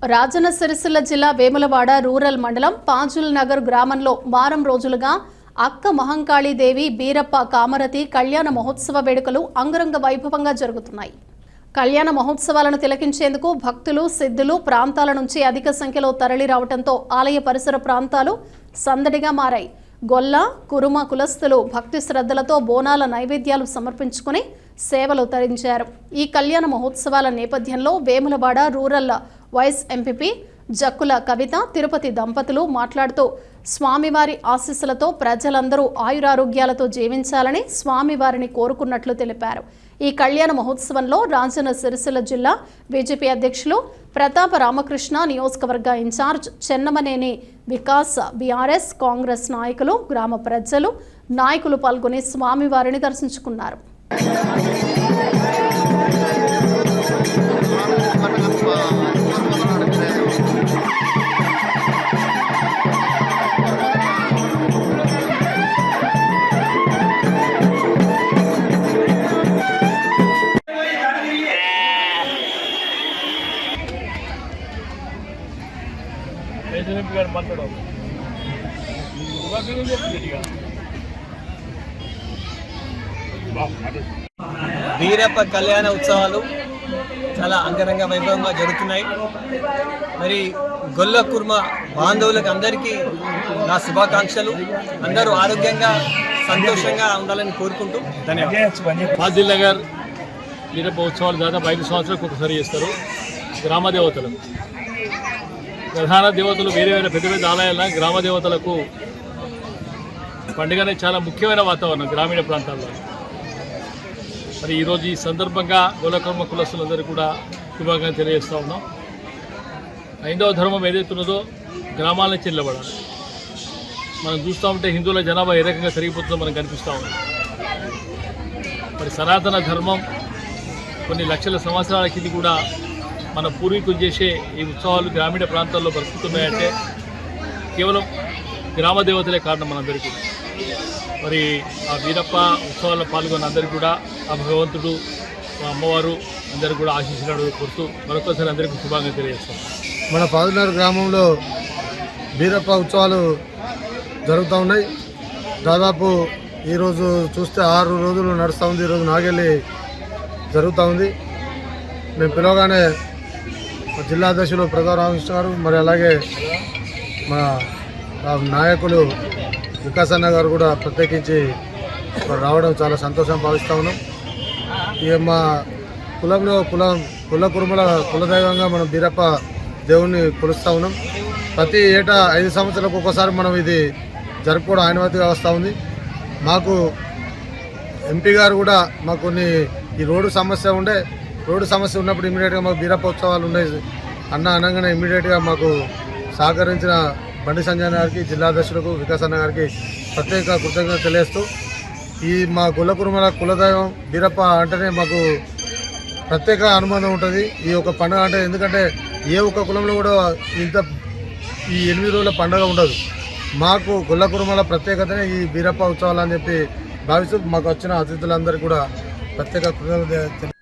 రాజన్న సిరిసిల్ల జిల్లా వేములవాడ రూరల్ మండలం పాంజుల్ నగర్ గ్రామంలో వారం రోజులుగా అక్క మహంకాళీదేవి బీరప్ప కామరతి కళ్యాణ మహోత్సవ వేడుకలు అంగరంగ వైభవంగా జరుగుతున్నాయి. కళ్యాణ మహోత్సవాలను తిలకించేందుకు భక్తులు సిద్ధులు ప్రాంతాల నుంచి అధిక సంఖ్యలో తరలి రావడంతో ఆలయ పరిసర ప్రాంతాలు సందడిగా మారాయి. గొల్ల కురుమ కులస్తులు భక్తి శ్రద్ధలతో బోనాల నైవేద్యాలు సమర్పించుకుని సేవలు తరించారు. ఈ కళ్యాణ మహోత్సవాల నేపథ్యంలో Vemulawada rural vice MPP Jakkula Kavitha Tirupati దంపతులు మాట్లాడుతూ స్వామివారి ఆశీస్సులతో ప్రజలందరూ ఆయురారోగ్యాలతో జీవించాలని స్వామివారిని కోరుకున్నట్లు తెలిపారు. ఈ కళ్యాణ మహోత్సవంలో రాజన్న సిరిసిల్ల జిల్లా బీజేపీ అధ్యక్షులు ప్రతాప రామకృష్ణ, నియోజకవర్గ ఇన్ఛార్జ్ చెన్నమనేని వికాస్, బీఆర్ఎస్ కాంగ్రెస్ నాయకులు, గ్రామ ప్రజలు, నాయకులు పాల్గొని స్వామివారిని దర్శించుకున్నారు. బీరప్ప కళ్యాణ ఉత్సవాలు చాలా అంగరంగ వైభవంగా జరుగుతున్నాయి. మరి గొల్ల కుర్మ బాంధవులకు అందరికీ నా శుభాకాంక్షలు. అందరూ ఆరోగ్యంగా సంతోషంగా ఉండాలని కోరుకుంటూ ధన్యవాదాలు. పాంజుల్ నగర్ బీరప్ప ఉత్సవాలు దాదాపు 5 సంవత్సరాలకు ఒకసారి చేస్తారు. గ్రామ దేవతలు, ప్రధాన దేవతలు వేరే వేరే పెద్ద పెద్ద ఆలయాల గ్రామ దేవతలకు పండుగనే చాలా ముఖ్యమైన వాతావరణం గ్రామీణ ప్రాంతాల్లో. మరి ఈరోజు ఈ సందర్భంగా గొల్లకుర్మ కులస్తులందరూ కూడా శుభాకాంక్షలు తెలియజేస్తూ ఉన్నాం. హైందవ ధర్మం ఏదైతున్నదో గ్రామాల నుంచి నిలబడాలి. మనం చూస్తూ ఉంటే హిందువుల జనాభా ఏ రకంగా పెరిగిపోతుందో మనకు కనిపిస్తూ ఉంది. మరి సనాతన ధర్మం కొన్ని లక్షల సంవత్సరాల కింద కూడా మన పూర్వీకులు చేసే ఈ ఉత్సవాలు గ్రామీణ ప్రాంతాల్లో బ్రతుకుతున్నాయంటే కేవలం గ్రామ దేవతలే కారణం మనందరికీ. మరి ఆ వీరప్ప ఉత్సవాల్లో పాల్గొన్న అందరికీ కూడా ఆ భగవంతుడు, అమ్మవారు అందరికీ కూడా ఆశీస్సులు కోరుతూ మరొకసారి అందరికీ శుభాకాంక్షలు తెలియజేస్తాం. మన పాదునగర్ గ్రామంలో బీరప్ప ఉత్సవాలు జరుగుతూ ఉన్నాయి. దాదాపు ఈరోజు చూస్తే 6 రోజులు నడుస్తూ ఉంది. ఈరోజు నాగెళ్ళి జరుగుతూ ఉంది. మేము పిలవగానే జిల్లా అధ్యక్షులు ప్రతాప్ రామకృష్ణ గారు, మరి అలాగే మా నాయకులు వికాస్ అన్న గారు కూడా ప్రత్యేకించి రావడం చాలా సంతోషం భావిస్తూ ఉన్నాం. ఇక మా కులంలో కుల కుర్మల కులదైవంగా మనం బీరప్ప దేవుణ్ణి కొలుస్తూ ఉన్నాం. ప్రతి ఏటా 5 సంవత్సరాలకు ఒకసారి మనం ఇది జరుపుకోవడం ఆనవాయితీగా వస్తూ ఉంది. మాకు ఎంపీ గారు కూడా మాకు కొన్ని ఈ రోడ్డు సమస్య ఉన్నప్పుడు ఇమీడియట్గా మాకు బీరప్ప ఉత్సవాలు ఉన్నాయి అనగానే ఇమీడియట్గా మాకు సహకరించిన బండి సంజయ్ గారికి, జిల్లా అధ్యక్షులకు వికాస్ అన్న గారికి ప్రత్యేక కృతజ్ఞతలు తెలియజేస్తూ ఈ మా గొల్ల కుర్మల కులదైవం బీరప్ప అంటేనే మాకు ప్రత్యేక అనుబంధం ఉంటుంది ఈ యొక్క పండుగ అంటే. ఎందుకంటే ఏ ఒక్క కులంలో కూడా ఇంత ఈ 8 రోజుల పండుగ ఉండదు. మాకు గొల్ల కుర్మల ప్రత్యేకతనే ఈ బీరప్ప ఉత్సవాలు అని చెప్పి భావిస్తూ మాకు వచ్చిన అతిథులందరికీ కూడా ప్రత్యేక కృతజ్ఞతలు